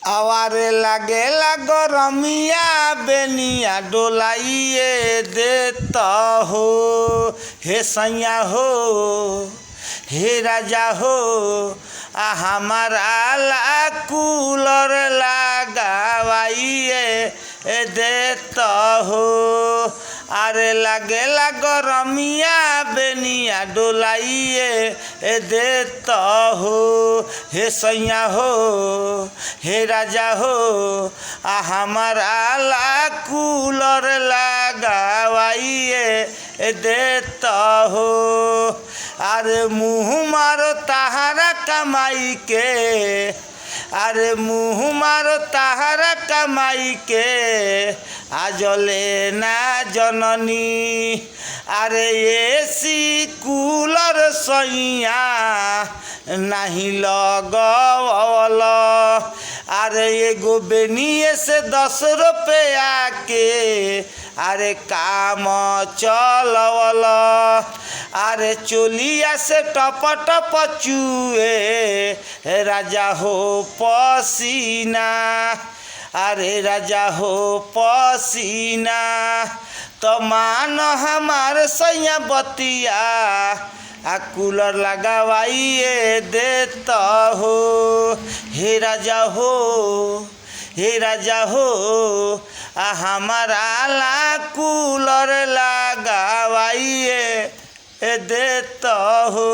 आवारे लागेला गरमिया बेनिया डोलाइए देता हो। हे सैया हो, हे राजा हो, हमारा ला कूलर लगावाइए देता हो। अरे लागेला गरमिया बेनिया डोलाइए देता हो। हे सैया हो, हे राजा हो, हमारा ला कूलर लगावाइए देता हो। अरे मुँह मारो ताहरा कमाई के, अरे मुँह मारो ताहरा कमाई के, आज लेना जननी। अरे एसी कूलर सैया नहीं लगवल। अरे एगो बेनिए से 10 रुपया के अरे काम चलवल। अरे चोलिया से टप टप चुए राजा हो पसीना। अरे राजा हो पसीना, तो मान हमार सैया बतिया कूलर लगावाइए देता हो। हे राजा हो, हे राजा हो, हमारा ला कूलर लगावाइए देता हो।